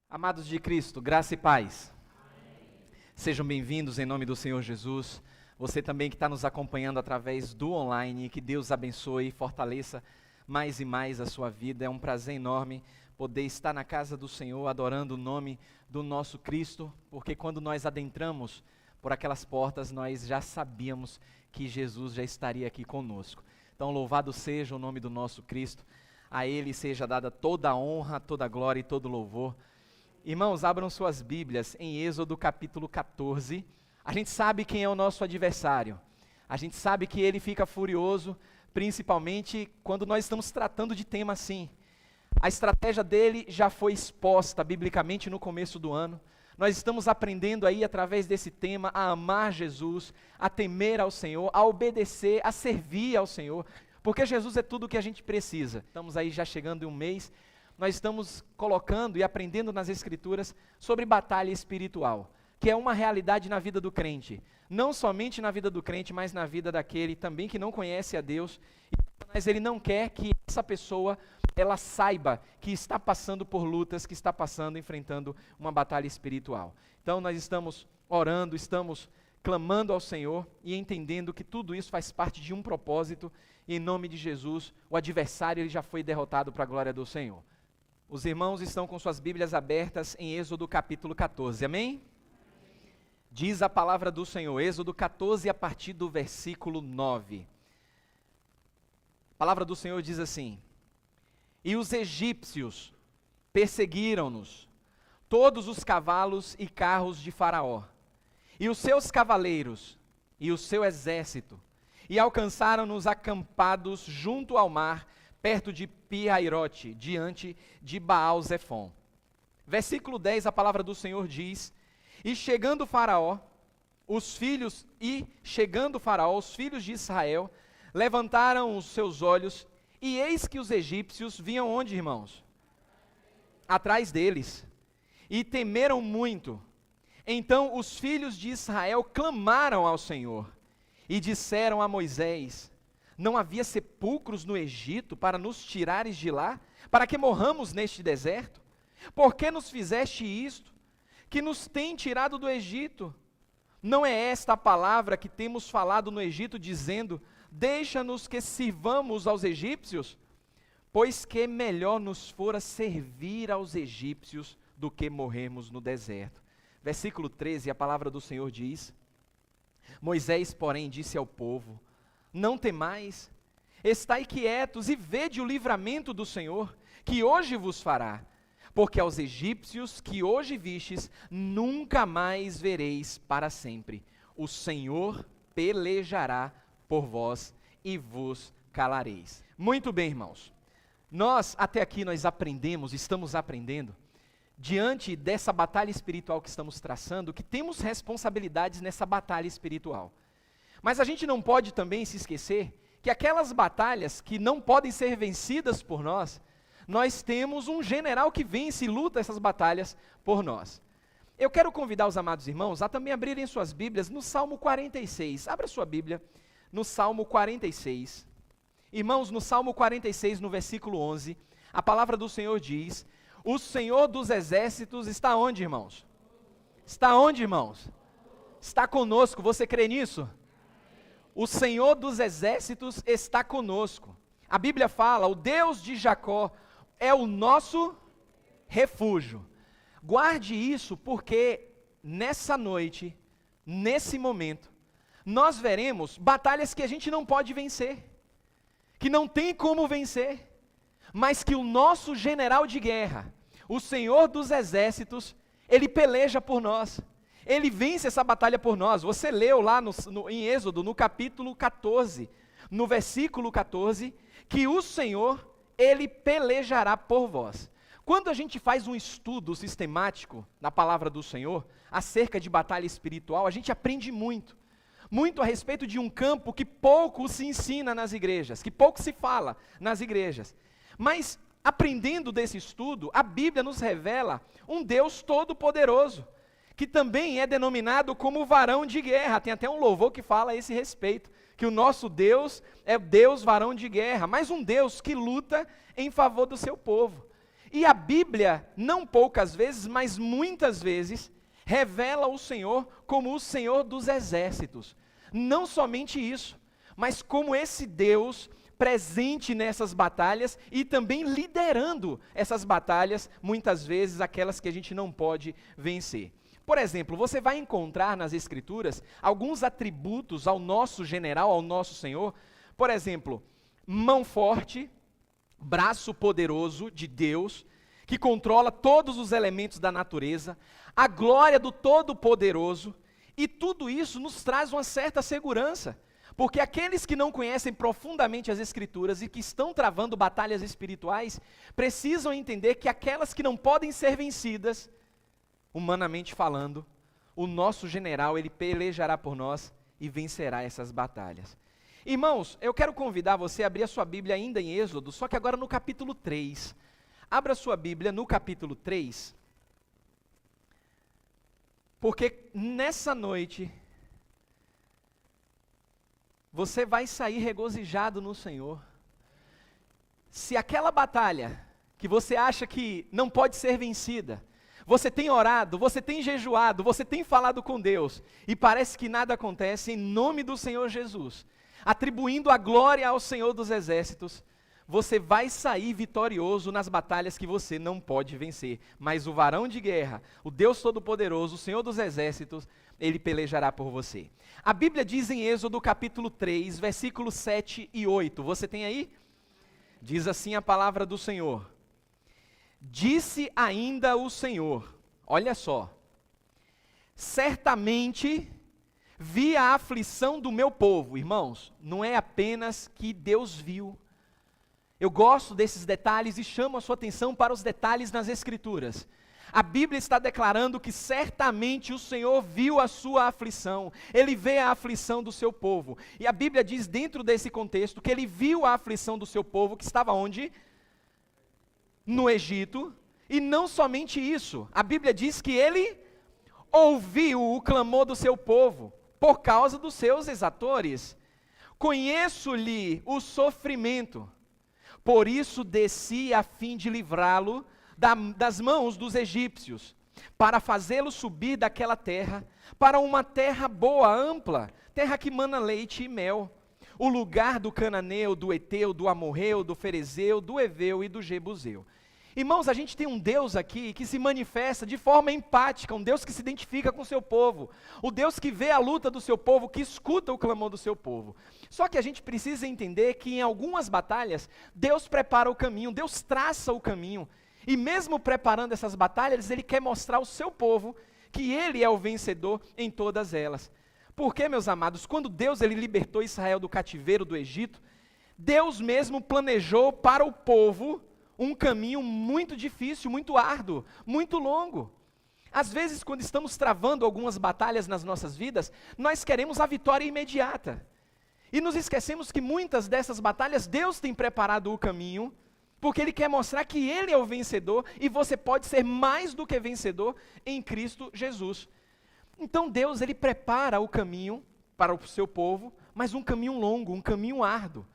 Amados de Cristo, graça e paz. Sejam bem-vindos em nome do Senhor Jesus. Você também que está nos acompanhando através do online, que Deus abençoe e fortaleça mais e mais a sua vida. É um prazer enorme poder estar na casa do Senhor, adorando o nome do nosso Cristo, porque quando nós adentramos por aquelas portas, nós já sabíamos que Jesus já estaria aqui conosco. Então, louvado seja o nome do nosso Cristo. A Ele seja dada toda a honra, toda a glória e todo o louvor. Irmãos, abram suas Bíblias em Êxodo capítulo 14. A gente sabe quem é o nosso adversário. A gente sabe que ele fica furioso, principalmente quando nós estamos tratando de tema assim. A estratégia dele já foi exposta biblicamente no começo do ano. Nós estamos aprendendo aí, através desse tema, a amar Jesus, a temer ao Senhor, a obedecer, a servir ao Senhor, porque Jesus é tudo o que a gente precisa. Estamos aí já chegando em um mês. Nós estamos colocando e aprendendo nas Escrituras sobre batalha espiritual, que é uma realidade na vida do crente. Não somente na vida do crente, mas na vida daquele também que não conhece a Deus, mas ele não quer que essa pessoa, ela saiba que está passando por lutas, que está enfrentando uma batalha espiritual. Então nós estamos orando, estamos clamando ao Senhor e entendendo que tudo isso faz parte de um propósito, e em nome de Jesus, o adversário ele já foi derrotado para a glória do Senhor. Os irmãos estão com suas Bíblias abertas em Êxodo capítulo 14, amém? Diz a palavra do Senhor, Êxodo 14 a partir do versículo 9. A palavra do Senhor diz assim: E os egípcios perseguiram-nos, todos os cavalos e carros de Faraó, e os seus cavaleiros, e o seu exército, e alcançaram-nos acampados junto ao mar, perto de Pi-Hairote, diante de Baal-Zefon. Versículo 10, a palavra do Senhor diz: E chegando Faraó, os filhos de Israel, levantaram os seus olhos, e eis que os egípcios vinham onde, irmãos? Atrás deles, e temeram muito. Então os filhos de Israel clamaram ao Senhor, e disseram a Moisés: Não havia sepulcros no Egito para nos tirares de lá, para que morramos neste deserto? Por que nos fizeste isto, que nos tem tirado do Egito? Não é esta a palavra que temos falado no Egito, dizendo: Deixa-nos que sirvamos aos egípcios? Pois que melhor nos fora servir aos egípcios do que morrermos no deserto. Versículo 13, a palavra do Senhor diz: Moisés, porém, disse ao povo: Não temais, estai quietos e vede o livramento do Senhor, que hoje vos fará, porque aos egípcios que hoje vistes, nunca mais vereis para sempre. O Senhor pelejará por vós e vos calareis. Muito bem, irmãos. Até aqui nós estamos aprendendo, diante dessa batalha espiritual que estamos traçando, que temos responsabilidades nessa batalha espiritual. Mas a gente não pode também se esquecer que aquelas batalhas que não podem ser vencidas por nós temos um general que vence e luta essas batalhas por nós. Eu quero convidar os amados irmãos a também abrirem suas Bíblias no Salmo 46. Abra sua Bíblia no Salmo 46. Irmãos, no Salmo 46, no versículo 11, a palavra do Senhor diz: O Senhor dos exércitos está onde, irmãos? Está onde, irmãos? Está conosco. Você crê nisso? O Senhor dos exércitos está conosco. A Bíblia fala: o Deus de Jacó é o nosso refúgio. Guarde isso, porque nessa noite, nesse momento, nós veremos batalhas que a gente não pode vencer, que não tem como vencer, mas que o nosso general de guerra, o Senhor dos exércitos, ele peleja por nós. Ele vence essa batalha por nós. Você leu lá em Êxodo, no capítulo 14, no versículo 14, que o Senhor, ele pelejará por vós. Quando a gente faz um estudo sistemático na palavra do Senhor, acerca de batalha espiritual, a gente aprende muito a respeito de um campo que pouco se ensina nas igrejas, que pouco se fala nas igrejas. Mas, aprendendo desse estudo, a Bíblia nos revela um Deus todo-poderoso, que também é denominado como varão de guerra. Tem até um louvor que fala a esse respeito, que o nosso Deus é Deus varão de guerra, mas um Deus que luta em favor do seu povo. E a Bíblia, não poucas vezes, mas muitas vezes, revela o Senhor como o Senhor dos exércitos. Não somente isso, mas como esse Deus presente nessas batalhas e também liderando essas batalhas, muitas vezes aquelas que a gente não pode vencer. Por exemplo, você vai encontrar nas Escrituras alguns atributos ao nosso general, ao nosso Senhor. Por exemplo, mão forte, braço poderoso de Deus, que controla todos os elementos da natureza, a glória do Todo-Poderoso, e tudo isso nos traz uma certa segurança, porque aqueles que não conhecem profundamente as Escrituras e que estão travando batalhas espirituais, precisam entender que aquelas que não podem ser vencidas, humanamente falando, o nosso general, ele pelejará por nós e vencerá essas batalhas. Irmãos, eu quero convidar você a abrir a sua Bíblia ainda em Êxodo, só que agora no capítulo 3. Abra sua Bíblia no capítulo 3, porque nessa noite, você vai sair regozijado no Senhor. Se aquela batalha que você acha que não pode ser vencida, você tem orado, você tem jejuado, você tem falado com Deus, e parece que nada acontece, em nome do Senhor Jesus, atribuindo a glória ao Senhor dos exércitos, você vai sair vitorioso nas batalhas que você não pode vencer. Mas o varão de guerra, o Deus Todo-Poderoso, o Senhor dos exércitos, ele pelejará por você. A Bíblia diz em Êxodo capítulo 3, versículos 7 e 8. Você tem aí? Diz assim a palavra do Senhor. Disse ainda o Senhor, olha só, certamente vi a aflição do meu povo. Irmãos, não é apenas que Deus viu. Eu gosto desses detalhes e chamo a sua atenção para os detalhes nas Escrituras. A Bíblia está declarando que certamente o Senhor viu a sua aflição, Ele vê a aflição do seu povo. E a Bíblia diz dentro desse contexto que Ele viu a aflição do seu povo, que estava onde? No Egito. E não somente isso, a Bíblia diz que Ele ouviu o clamor do seu povo, por causa dos seus exatores. Conheço-lhe o sofrimento. Por isso desci a fim de livrá-lo das mãos dos egípcios, para fazê-lo subir daquela terra, para uma terra boa, ampla, terra que mana leite e mel, o lugar do cananeu, do eteu, do amorreu, do ferezeu, do eveu e do jebuseu. Irmãos, a gente tem um Deus aqui que se manifesta de forma empática, um Deus que se identifica com o seu povo, o Deus que vê a luta do seu povo, que escuta o clamor do seu povo. Só que a gente precisa entender que em algumas batalhas, Deus prepara o caminho, Deus traça o caminho, e mesmo preparando essas batalhas, Ele quer mostrar ao seu povo que Ele é o vencedor em todas elas. Porque, meus amados, quando Deus ele libertou Israel do cativeiro do Egito, Deus mesmo planejou para o povo um caminho muito difícil, muito árduo, muito longo. Às vezes, quando estamos travando algumas batalhas nas nossas vidas, nós queremos a vitória imediata. E nos esquecemos que muitas dessas batalhas, Deus tem preparado o caminho, porque Ele quer mostrar que Ele é o vencedor, e você pode ser mais do que vencedor em Cristo Jesus. Então Deus, Ele prepara o caminho para o seu povo, mas um caminho longo, um caminho árduo.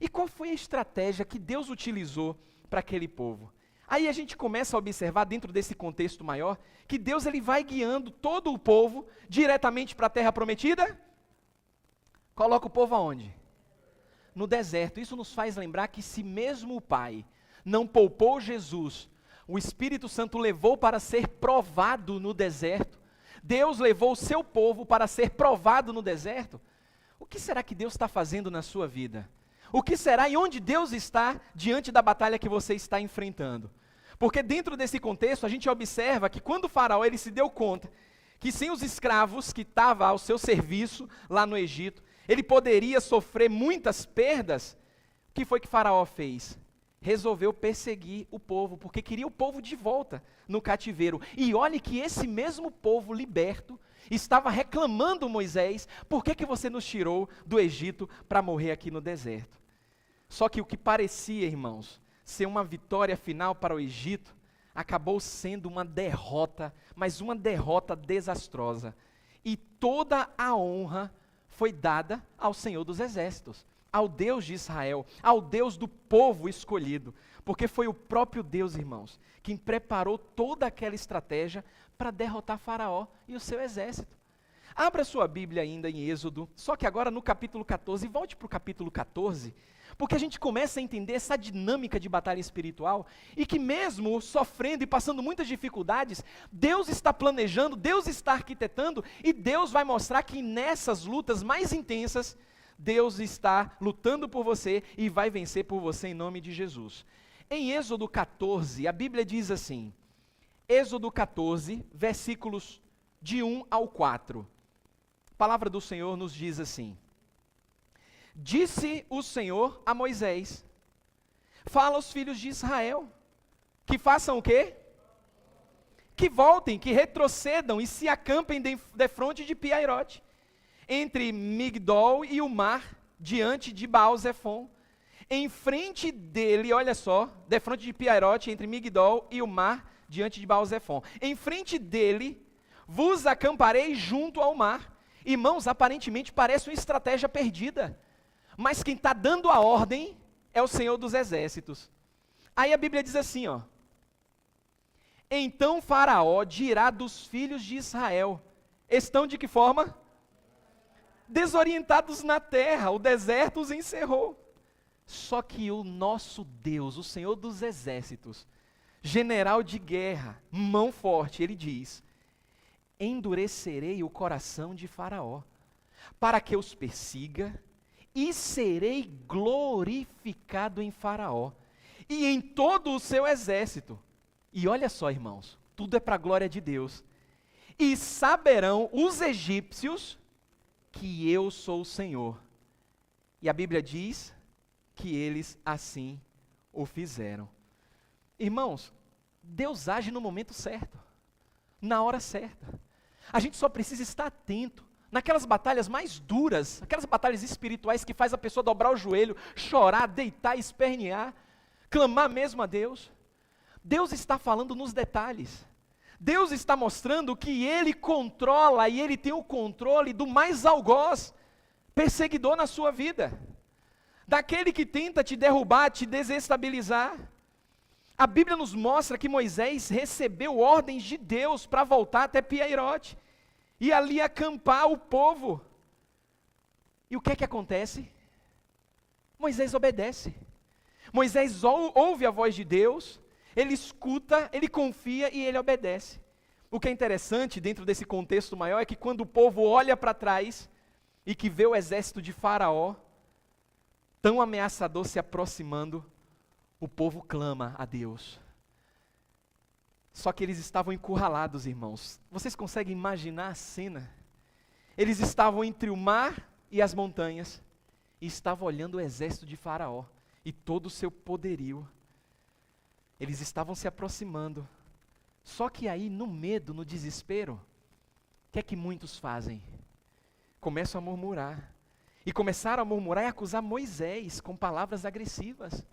E qual foi a estratégia que Deus utilizou para aquele povo? Aí a gente começa a observar dentro desse contexto maior, que Deus ele vai guiando todo o povo diretamente para a terra prometida. Coloca o povo aonde? No deserto. Isso nos faz lembrar que se mesmo o Pai não poupou Jesus, o Espírito Santo levou para ser provado no deserto, Deus levou o seu povo para ser provado no deserto. O que será que Deus está fazendo na sua vida? O que será e onde Deus está diante da batalha que você está enfrentando? Porque dentro desse contexto a gente observa que quando o faraó ele se deu conta que sem os escravos que estavam ao seu serviço lá no Egito, ele poderia sofrer muitas perdas, o que foi que o faraó fez? Resolveu perseguir o povo, porque queria o povo de volta no cativeiro. E olhe que esse mesmo povo liberto estava reclamando Moisés, por que você nos tirou do Egito para morrer aqui no deserto? Só que o que parecia, irmãos, ser uma vitória final para o Egito, acabou sendo uma derrota, mas uma derrota desastrosa. E toda a honra foi dada ao Senhor dos Exércitos, ao Deus de Israel, ao Deus do povo escolhido. Porque foi o próprio Deus, irmãos, quem preparou toda aquela estratégia para derrotar Faraó e o seu exército. Abra sua Bíblia ainda em Êxodo, só que agora no capítulo 14, volte para o capítulo 14, porque a gente começa a entender essa dinâmica de batalha espiritual, e que mesmo sofrendo e passando muitas dificuldades, Deus está planejando, Deus está arquitetando, e Deus vai mostrar que nessas lutas mais intensas, Deus está lutando por você e vai vencer por você em nome de Jesus. Em Êxodo 14, a Bíblia diz assim, Êxodo 14, versículos de 1 ao 4. A palavra do Senhor nos diz assim: Disse o Senhor a Moisés, fala aos filhos de Israel, que façam o quê? Que voltem, que retrocedam e se acampem defronte de Piairote, entre Migdol e o mar, diante de Baal-Zefon. Em frente dele, olha só, defronte de Piairote, entre Migdol e o mar, diante de Baal-Zefon. Em frente dele, vos acamparei junto ao mar. Irmãos, aparentemente parece uma estratégia perdida, mas quem está dando a ordem é o Senhor dos Exércitos. Aí a Bíblia diz assim, ó: Então Faraó dirá dos filhos de Israel, estão de que forma? Desorientados na terra, o deserto os encerrou. Só que o nosso Deus, o Senhor dos Exércitos, general de guerra, mão forte, ele diz: endurecerei o coração de Faraó, para que os persiga, e serei glorificado em Faraó, e em todo o seu exército. E olha só, irmãos, tudo é para a glória de Deus. E saberão os egípcios que eu sou o Senhor. E a Bíblia diz que eles assim o fizeram. Irmãos, Deus age no momento certo, na hora certa. A gente só precisa estar atento naquelas batalhas mais duras, aquelas batalhas espirituais que faz a pessoa dobrar o joelho, chorar, deitar, espernear, clamar mesmo a Deus. Deus está falando nos detalhes. Deus está mostrando que Ele controla e Ele tem o controle do mais algoz perseguidor na sua vida, daquele que tenta te derrubar, te desestabilizar. A Bíblia nos mostra que Moisés recebeu ordens de Deus para voltar até Piairote e ali acampar o povo. E o que é que acontece? Moisés obedece. Moisés ouve a voz de Deus, ele escuta, ele confia e ele obedece. O que é interessante dentro desse contexto maior é que quando o povo olha para trás e que vê o exército de Faraó tão ameaçador se aproximando, o povo clama a Deus. Só que eles estavam encurralados, irmãos. Vocês conseguem imaginar a cena? Eles estavam entre o mar e as montanhas, e estavam olhando o exército de Faraó, e todo o seu poderio. Eles estavam se aproximando. Só que aí, no medo, no desespero, o que é que muitos fazem? Começam a murmurar. E começaram a murmurar e acusar Moisés com palavras agressivas.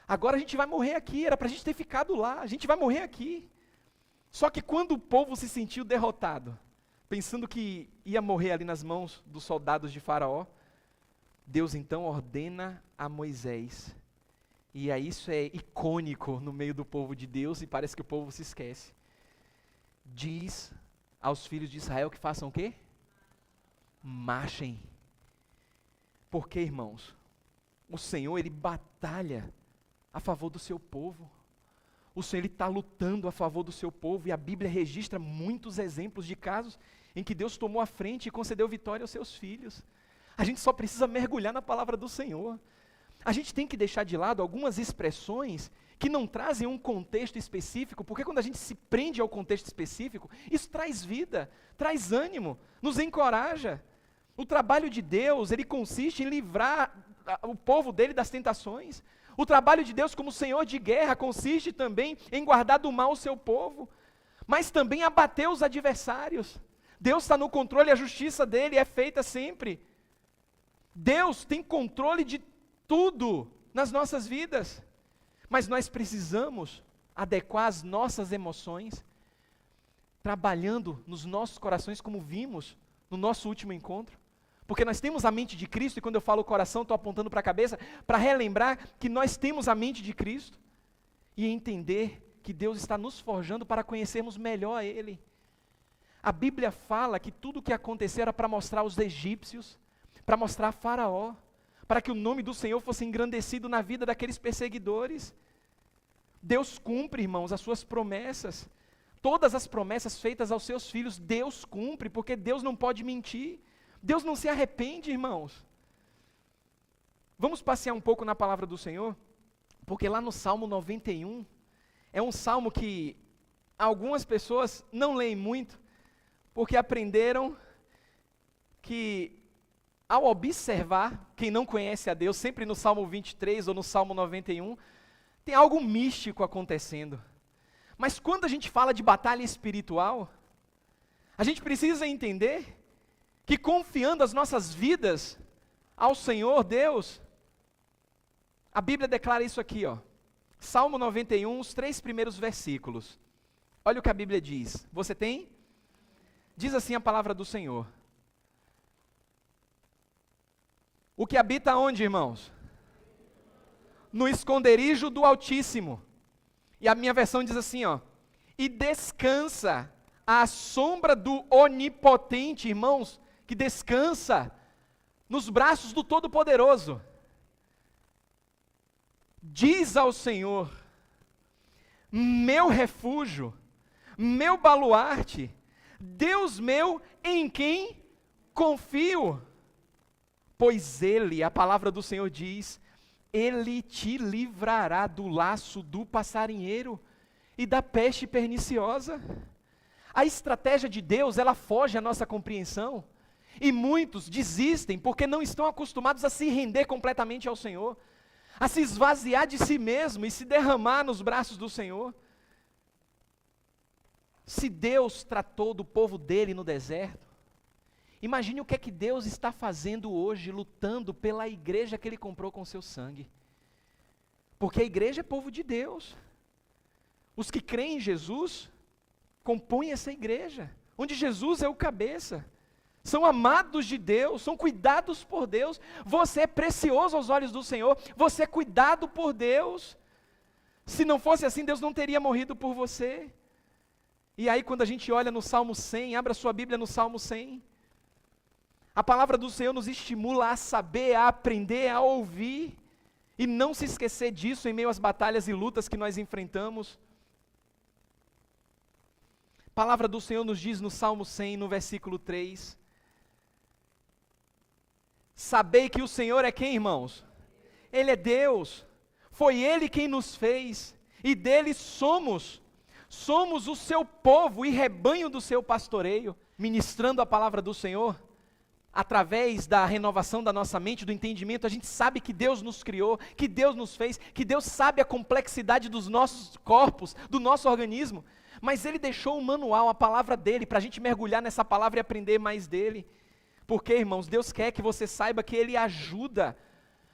Agora a gente vai morrer aqui, era para a gente ter ficado lá, a gente vai morrer aqui. Só que quando o povo se sentiu derrotado, pensando que ia morrer ali nas mãos dos soldados de Faraó, Deus então ordena a Moisés. E aí isso é icônico no meio do povo de Deus e parece que o povo se esquece. Diz aos filhos de Israel que façam o quê? Marchem. Porque, irmãos, o Senhor, Ele batalha a favor do seu povo. O Senhor está lutando a favor do seu povo, e a Bíblia registra muitos exemplos de casos em que Deus tomou a frente e concedeu vitória aos seus filhos. A gente só precisa mergulhar na palavra do Senhor. A gente tem que deixar de lado algumas expressões que não trazem um contexto específico, porque quando a gente se prende ao contexto específico, isso traz vida, traz ânimo, nos encoraja. O trabalho de Deus, ele consiste em livrar o povo dele das tentações. O trabalho de Deus como Senhor de guerra consiste também em guardar do mal o seu povo, mas também abater os adversários. Deus está no controle, a justiça dele é feita sempre. Deus tem controle de tudo nas nossas vidas, mas nós precisamos adequar as nossas emoções, trabalhando nos nossos corações como vimos no nosso último encontro. Porque nós temos a mente de Cristo, e quando eu falo coração, estou apontando para a cabeça, para relembrar que nós temos a mente de Cristo. e entender que Deus está nos forjando para conhecermos melhor a Ele. A Bíblia fala que tudo o que aconteceu era para mostrar aos egípcios, para mostrar a Faraó, para que o nome do Senhor fosse engrandecido na vida daqueles perseguidores. Deus cumpre, irmãos, as suas promessas. Todas as promessas feitas aos seus filhos, Deus cumpre, porque Deus não pode mentir. Deus não se arrepende, irmãos. Vamos passear um pouco na palavra do Senhor, porque lá no Salmo 91, é um salmo que algumas pessoas não leem muito, porque aprenderam que ao observar, quem não conhece a Deus, sempre no Salmo 23 ou no Salmo 91, tem algo místico acontecendo. Mas quando a gente fala de batalha espiritual, a gente precisa entender que confiando as nossas vidas ao Senhor Deus, a Bíblia declara isso aqui, ó. Salmo 91, os 3 primeiros versículos. Olha o que a Bíblia diz. Você tem? Diz assim a palavra do Senhor. O que habita onde, irmãos? No esconderijo do Altíssimo. E a minha versão diz assim, ó. E descansa à sombra do Onipotente, irmãos, que descansa nos braços do Todo-Poderoso. Diz ao Senhor, meu refúgio, meu baluarte, Deus meu em quem confio. Pois Ele, a palavra do Senhor diz, Ele te livrará do laço do passarinheiro e da peste perniciosa. A estratégia de Deus, ela foge à nossa compreensão. E muitos desistem porque não estão acostumados a se render completamente ao Senhor, a se esvaziar de si mesmo e se derramar nos braços do Senhor. Se Deus tratou do povo dele no deserto, imagine o que é que Deus está fazendo hoje, lutando pela igreja que Ele comprou com seu sangue. Porque a igreja é povo de Deus. Os que creem em Jesus, compõem essa igreja, onde Jesus é o cabeça. São amados de Deus, são cuidados por Deus. Você é precioso aos olhos do Senhor, você é cuidado por Deus. Se não fosse assim, Deus não teria morrido por você. E aí quando a gente olha no Salmo 100, abra sua Bíblia no Salmo 100, a palavra do Senhor nos estimula a saber, a aprender, a ouvir, e não se esquecer disso em meio às batalhas e lutas que nós enfrentamos. A palavra do Senhor nos diz no Salmo 100, no versículo 3, sabei que o Senhor é quem, irmãos? Ele é Deus, foi Ele quem nos fez, e dele somos o seu povo e rebanho do seu pastoreio. Ministrando a palavra do Senhor, através da renovação da nossa mente, do entendimento, a gente sabe que Deus nos criou, que Deus nos fez, que Deus sabe a complexidade dos nossos corpos, do nosso organismo, mas Ele deixou um manual, a palavra dEle, para a gente mergulhar nessa palavra e aprender mais dEle. Porque, irmãos, Deus quer que você saiba que Ele ajuda,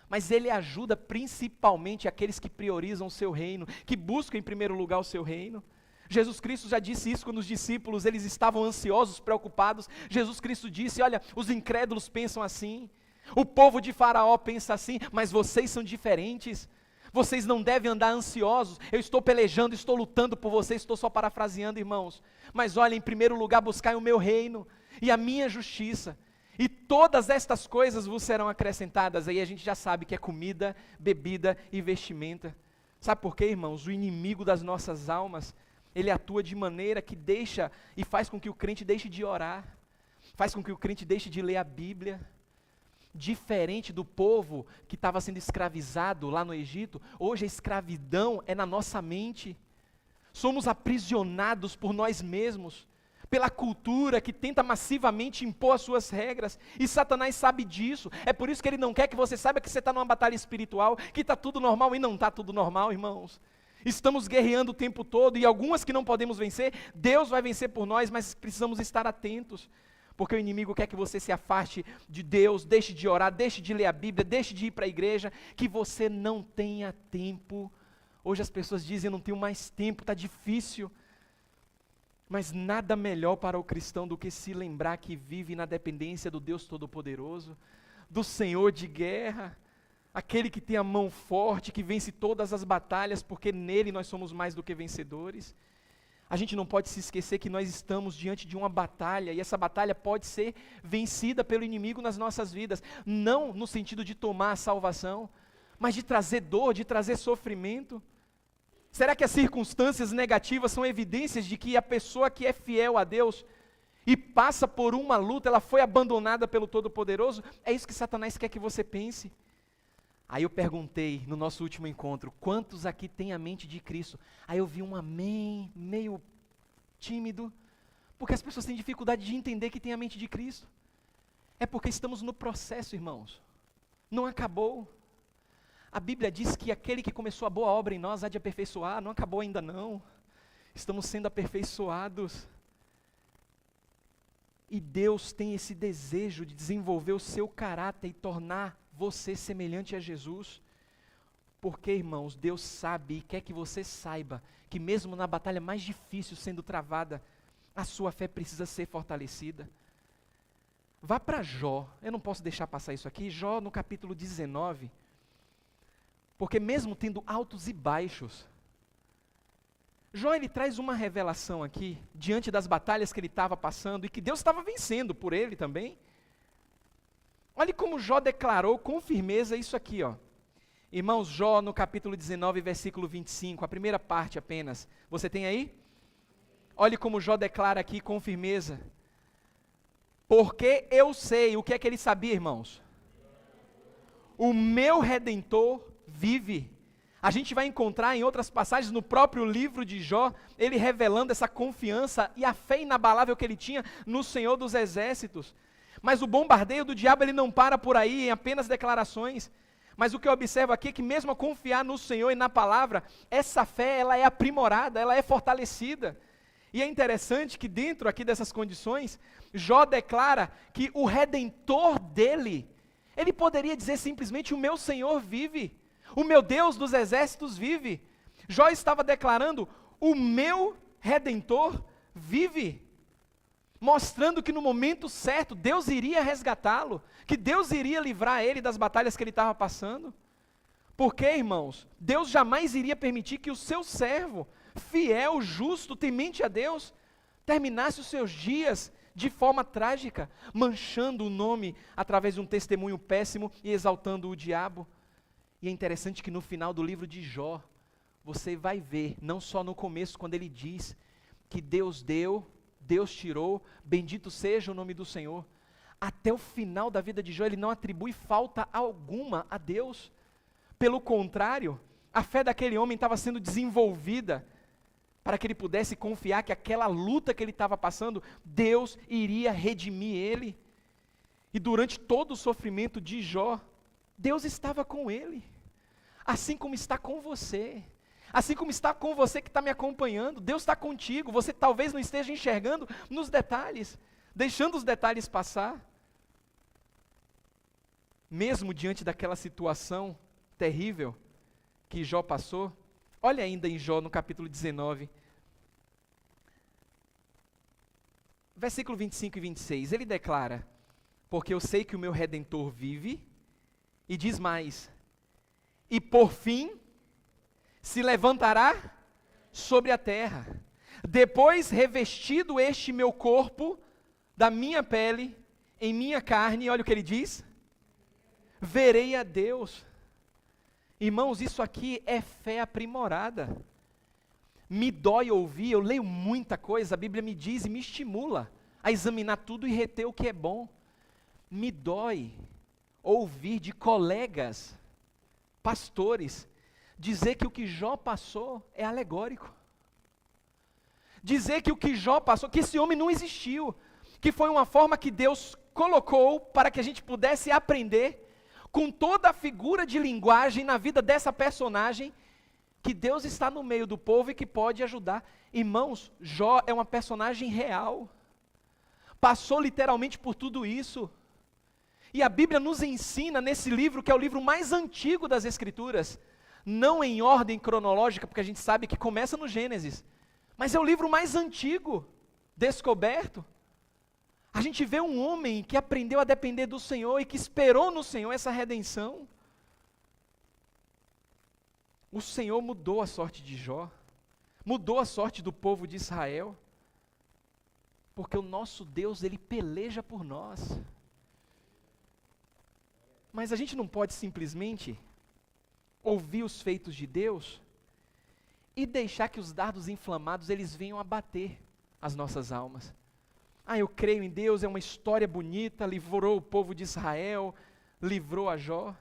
mas Ele ajuda principalmente aqueles que priorizam o seu reino, que buscam em primeiro lugar o seu reino. Jesus Cristo já disse isso quando os discípulos, eles estavam ansiosos, preocupados. Jesus Cristo disse, olha, os incrédulos pensam assim, o povo de Faraó pensa assim, mas vocês são diferentes, vocês não devem andar ansiosos, eu estou pelejando, estou lutando por vocês, estou só parafraseando, irmãos, mas olha, em primeiro lugar buscai o meu reino e a minha justiça, e todas estas coisas vos serão acrescentadas. Aí a gente já sabe que é comida, bebida e vestimenta. Sabe por quê, irmãos? O inimigo das nossas almas, ele atua de maneira que deixa e faz com que o crente deixe de orar, faz com que o crente deixe de ler a Bíblia. Diferente do povo que estava sendo escravizado lá no Egito, hoje a escravidão é na nossa mente. Somos aprisionados por nós mesmos, pela cultura que tenta massivamente impor as suas regras, e Satanás sabe disso. É por isso que ele não quer que você saiba que você está numa batalha espiritual, que está tudo normal, e não está tudo normal, irmãos. Estamos guerreando o tempo todo, e algumas que não podemos vencer, Deus vai vencer por nós, mas precisamos estar atentos, porque o inimigo quer que você se afaste de Deus, deixe de orar, deixe de ler a Bíblia, deixe de ir para a igreja, que você não tenha tempo. Hoje as pessoas dizem, eu não tenho mais tempo, está difícil. Mas nada melhor para o cristão do que se lembrar que vive na dependência do Deus Todo-Poderoso, do Senhor de guerra, aquele que tem a mão forte, que vence todas as batalhas, porque nele nós somos mais do que vencedores. A gente não pode se esquecer que nós estamos diante de uma batalha, e essa batalha pode ser vencida pelo inimigo nas nossas vidas, não no sentido de tomar a salvação, mas de trazer dor, de trazer sofrimento. Será que as circunstâncias negativas são evidências de que a pessoa que é fiel a Deus e passa por uma luta, ela foi abandonada pelo Todo-Poderoso? É isso que Satanás quer que você pense. Aí eu perguntei no nosso último encontro, quantos aqui têm a mente de Cristo? Aí eu vi um amém, meio tímido, porque as pessoas têm dificuldade de entender que tem a mente de Cristo. É porque estamos no processo, irmãos. Não acabou. A Bíblia diz que aquele que começou a boa obra em nós há de aperfeiçoar, não acabou ainda não. Estamos sendo aperfeiçoados. E Deus tem esse desejo de desenvolver o seu caráter e tornar você semelhante a Jesus. Porque, irmãos, Deus sabe e quer que você saiba que mesmo na batalha mais difícil sendo travada, a sua fé precisa ser fortalecida. Vá para Jó, eu não posso deixar passar isso aqui, Jó no capítulo 19, porque mesmo tendo altos e baixos, Jó ele traz uma revelação aqui, diante das batalhas que ele estava passando, e que Deus estava vencendo por ele também. Olhe como Jó declarou com firmeza isso aqui, ó. Irmãos, Jó no capítulo 19, versículo 25, a primeira parte apenas. Você tem aí? Olhe como Jó declara aqui com firmeza. Porque eu sei, o que é que ele sabia, irmãos? O meu Redentor vive. A gente vai encontrar em outras passagens no próprio livro de Jó, ele revelando essa confiança e a fé inabalável que ele tinha no Senhor dos Exércitos. Mas o bombardeio do diabo ele não para por aí em apenas declarações. Mas o que eu observo aqui é que mesmo a confiar no Senhor e na palavra, essa fé ela é aprimorada, ela é fortalecida. E é interessante que dentro aqui dessas condições, Jó declara que o Redentor dele, ele poderia dizer simplesmente: o meu Senhor vive, o meu Deus dos exércitos vive. Jó estava declarando: o meu Redentor vive. Mostrando que no momento certo, Deus iria resgatá-lo, que Deus iria livrar ele das batalhas que ele estava passando. Porque, irmãos, Deus jamais iria permitir que o seu servo, fiel, justo, temente a Deus, terminasse os seus dias de forma trágica, manchando o nome através de um testemunho péssimo e exaltando o diabo. E é interessante que no final do livro de Jó, você vai ver, não só no começo, quando ele diz que Deus deu, Deus tirou, bendito seja o nome do Senhor. Até o final da vida de Jó, ele não atribui falta alguma a Deus. Pelo contrário, a fé daquele homem estava sendo desenvolvida para que ele pudesse confiar que aquela luta que ele estava passando, Deus iria redimir ele. E durante todo o sofrimento de Jó, Deus estava com ele, assim como está com você. Assim como está com você que está me acompanhando, Deus está contigo. Você talvez não esteja enxergando nos detalhes, deixando os detalhes passar. Mesmo diante daquela situação terrível que Jó passou, olha ainda em Jó no capítulo 19, versículo 25 e 26, ele declara: porque eu sei que o meu Redentor vive, e diz mais, e por fim se levantará sobre a terra. Depois, revestido este meu corpo da minha pele, em minha carne, olha o que ele diz: verei a Deus. Irmãos, isso aqui é fé aprimorada. Me dói ouvir, eu leio muita coisa, a Bíblia me diz e me estimula a examinar tudo e reter o que é bom. Me dói ouvir de colegas, pastores, dizer que o que Jó passou é alegórico. Dizer que o que Jó passou, que esse homem não existiu, que foi uma forma que Deus colocou para que a gente pudesse aprender com toda a figura de linguagem na vida dessa personagem, que Deus está no meio do povo e que pode ajudar. Irmãos, Jó é uma personagem real, passou literalmente por tudo isso. E a Bíblia nos ensina nesse livro, que é o livro mais antigo das Escrituras, não em ordem cronológica, porque a gente sabe que começa no Gênesis, mas é o livro mais antigo descoberto. A gente vê um homem que aprendeu a depender do Senhor e que esperou no Senhor essa redenção. O Senhor mudou a sorte de Jó, mudou a sorte do povo de Israel, porque o nosso Deus, Ele peleja por nós. Mas a gente não pode simplesmente ouvir os feitos de Deus e deixar que os dardos inflamados eles venham abater as nossas almas. Eu creio em Deus, é uma história bonita, livrou o povo de Israel, livrou a Jó.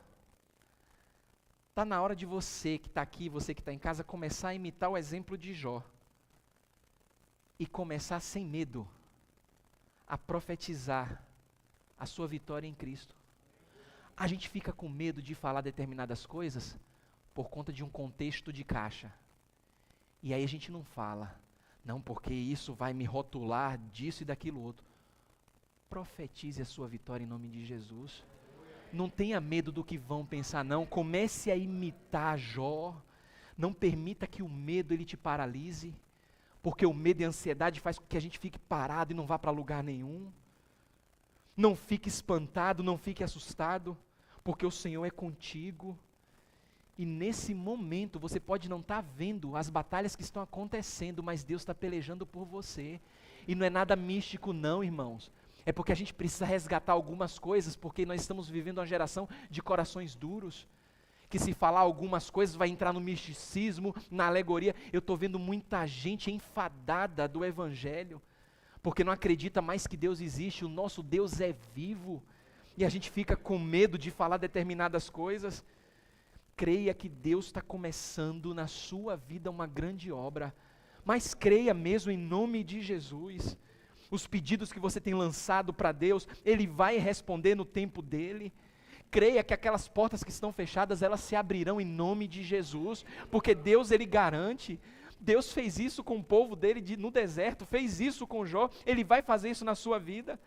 Está na hora de você que está aqui, você que está em casa, começar a imitar o exemplo de Jó. E começar sem medo a profetizar a sua vitória em Cristo. A gente fica com medo de falar determinadas coisas por conta de um contexto de caixa. E aí a gente não fala. Não, porque isso vai me rotular disso e daquilo outro. Profetize a sua vitória em nome de Jesus. Não tenha medo do que vão pensar, não. Comece a imitar Jó. Não permita que o medo ele te paralise. Porque o medo e a ansiedade faz com que a gente fique parado e não vá para lugar nenhum. Não fique espantado, não fique assustado, porque o Senhor é contigo. E nesse momento você pode não estar vendo as batalhas que estão acontecendo, mas Deus está pelejando por você. E não é nada místico não, irmãos. É porque a gente precisa resgatar algumas coisas, porque nós estamos vivendo uma geração de corações duros, que se falar algumas coisas vai entrar no misticismo, na alegoria. Eu estou vendo muita gente enfadada do Evangelho, porque não acredita mais que Deus existe. O nosso Deus é vivo, e a gente fica com medo de falar determinadas coisas. Creia que Deus está começando na sua vida uma grande obra, mas creia mesmo em nome de Jesus. Os pedidos que você tem lançado para Deus, Ele vai responder no tempo dEle. Creia que aquelas portas que estão fechadas, elas se abrirão em nome de Jesus, porque Deus Ele garante. Deus fez isso com o povo dele no deserto, fez isso com Jó, Ele vai fazer isso na sua vida.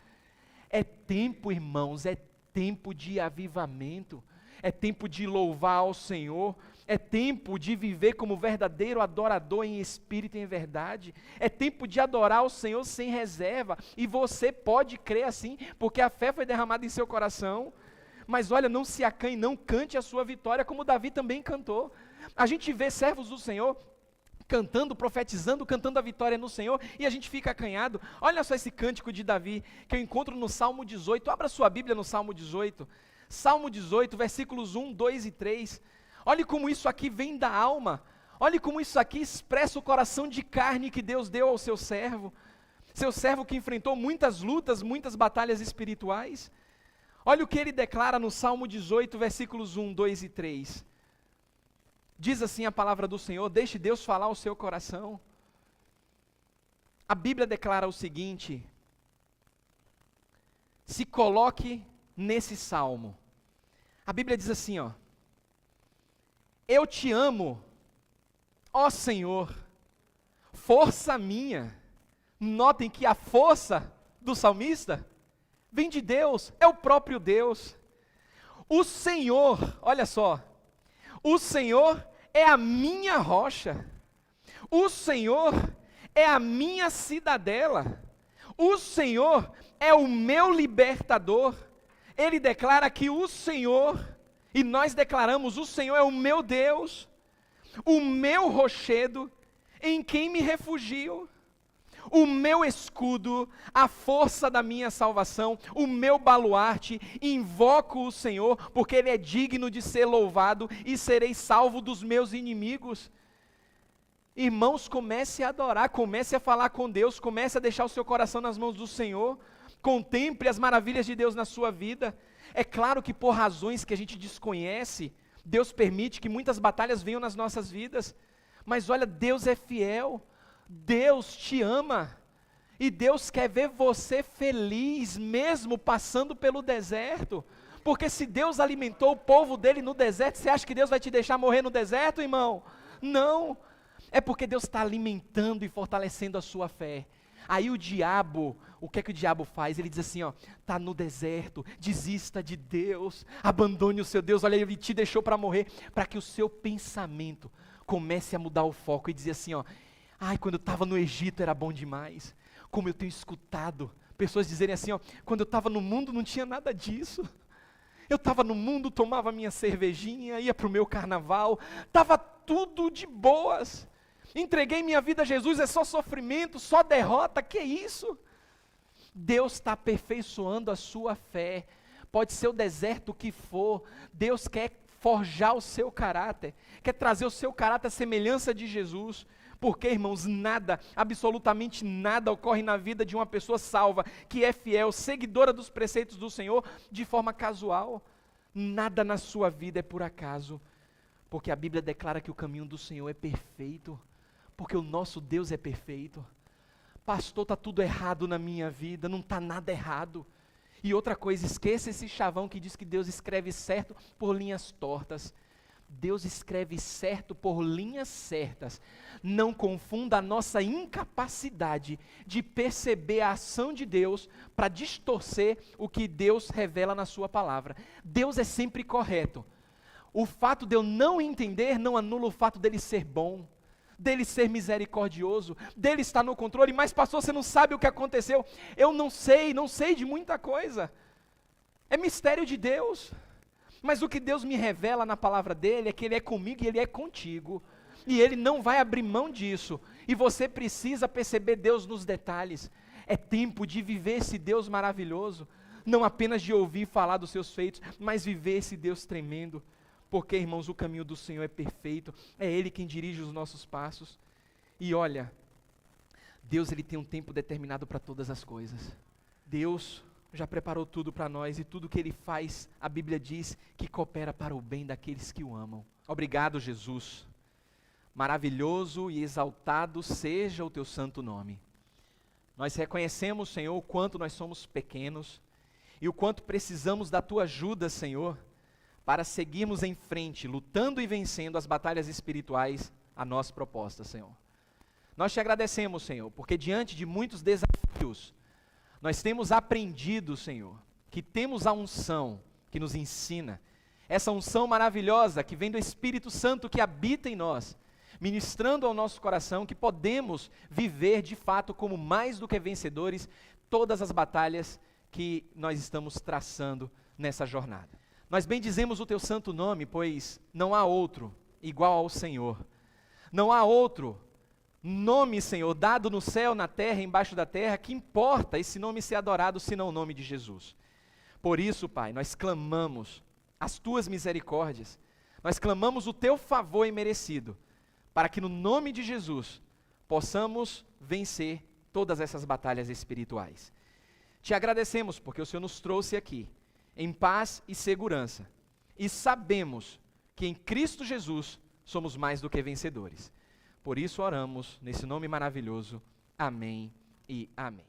É tempo, irmãos, é tempo de avivamento, é tempo de louvar ao Senhor, é tempo de viver como verdadeiro adorador em espírito e em verdade, é tempo de adorar ao Senhor sem reserva, e você pode crer assim, porque a fé foi derramada em seu coração. Mas olha, não se acanhe, não cante a sua vitória, como Davi também cantou. A gente vê servos do Senhor cantando, profetizando, cantando a vitória no Senhor, e a gente fica acanhado. Olha só esse cântico de Davi, que eu encontro no Salmo 18, abra sua Bíblia no Salmo 18, Salmo 18, versículos 1, 2 e 3, olhe como isso aqui vem da alma, olhe como isso aqui expressa o coração de carne que Deus deu ao seu servo que enfrentou muitas lutas, muitas batalhas espirituais. Olha o que ele declara no Salmo 18, versículos 1, 2 e 3, diz assim a palavra do Senhor, deixe Deus falar ao seu coração. A Bíblia declara o seguinte: se coloque nesse salmo. A Bíblia diz assim, eu te amo, ó Senhor, força minha. Notem que a força do salmista vem de Deus, é o próprio Deus. O Senhor, olha só, o Senhor é a minha rocha, o Senhor é a minha cidadela, o Senhor é o meu libertador. Ele declara que o Senhor, e nós declaramos, o Senhor é o meu Deus, o meu rochedo, em quem me refugio, o meu escudo, a força da minha salvação, o meu baluarte. Invoco o Senhor, porque Ele é digno de ser louvado, e serei salvo dos meus inimigos. Irmãos, comece a adorar, comece a falar com Deus, comece a deixar o seu coração nas mãos do Senhor, contemple as maravilhas de Deus na sua vida. É claro que por razões que a gente desconhece, Deus permite que muitas batalhas venham nas nossas vidas, mas olha, Deus é fiel, Deus te ama, e Deus quer ver você feliz, mesmo passando pelo deserto, porque se Deus alimentou o povo dele no deserto, você acha que Deus vai te deixar morrer no deserto, irmão? Não, é porque Deus está alimentando e fortalecendo a sua fé. Aí o diabo, o que é que o diabo faz? Ele diz assim, está no deserto, desista de Deus, abandone o seu Deus, olha, Ele te deixou para morrer, para que o seu pensamento comece a mudar o foco e dizer assim, quando eu estava no Egito era bom demais. Como eu tenho escutado pessoas dizerem assim, quando eu estava no mundo não tinha nada disso. Eu estava no mundo, tomava minha cervejinha, ia para o meu carnaval, estava tudo de boas. Entreguei minha vida a Jesus, é só sofrimento, só derrota, que isso? Deus está aperfeiçoando a sua fé. Pode ser o deserto que for, Deus quer forjar o seu caráter, quer trazer o seu caráter à semelhança de Jesus. Porque, irmãos, nada, absolutamente nada ocorre na vida de uma pessoa salva, que é fiel, seguidora dos preceitos do Senhor, de forma casual. Nada na sua vida é por acaso, porque a Bíblia declara que o caminho do Senhor é perfeito, porque o nosso Deus é perfeito. Pastor, está tudo errado na minha vida, não está nada errado. E outra coisa, esqueça esse chavão que diz que Deus escreve certo por linhas tortas. Deus escreve certo por linhas certas. Não confunda a nossa incapacidade de perceber a ação de Deus para distorcer o que Deus revela na sua palavra. Deus é sempre correto. O fato de eu não entender não anula o fato dele ser bom, dele ser misericordioso, dele estar no controle. Mas pastor, você não sabe o que aconteceu. Eu não sei de muita coisa. É mistério de Deus. Mas o que Deus me revela na palavra dele é que ele é comigo e ele é contigo. E ele não vai abrir mão disso. E você precisa perceber Deus nos detalhes. É tempo de viver esse Deus maravilhoso. Não apenas de ouvir falar dos seus feitos, mas viver esse Deus tremendo. Porque, irmãos, o caminho do Senhor é perfeito. É Ele quem dirige os nossos passos. E olha, Deus ele tem um tempo determinado para todas as coisas. Deus já preparou tudo para nós, e tudo que Ele faz, a Bíblia diz que coopera para o bem daqueles que o amam. Obrigado, Jesus. Maravilhoso e exaltado seja o Teu santo nome. Nós reconhecemos, Senhor, o quanto nós somos pequenos, e o quanto precisamos da Tua ajuda, Senhor, para seguirmos em frente, lutando e vencendo as batalhas espirituais a nós propostas, Senhor. Nós Te agradecemos, Senhor, porque diante de muitos desafios, nós temos aprendido, Senhor, que temos a unção que nos ensina, essa unção maravilhosa que vem do Espírito Santo que habita em nós, ministrando ao nosso coração que podemos viver de fato como mais do que vencedores todas as batalhas que nós estamos traçando nessa jornada. Nós bendizemos o Teu santo nome, pois não há outro igual ao Senhor. Não há outro nome, Senhor, dado no céu, na terra, embaixo da terra, que importa esse nome ser adorado, senão o nome de Jesus. Por isso, Pai, nós clamamos as Tuas misericórdias, nós clamamos o Teu favor imerecido, para que no nome de Jesus, possamos vencer todas essas batalhas espirituais. Te agradecemos, porque o Senhor nos trouxe aqui, em paz e segurança, e sabemos que em Cristo Jesus, somos mais do que vencedores. Por isso oramos, nesse nome maravilhoso. Amém e amém.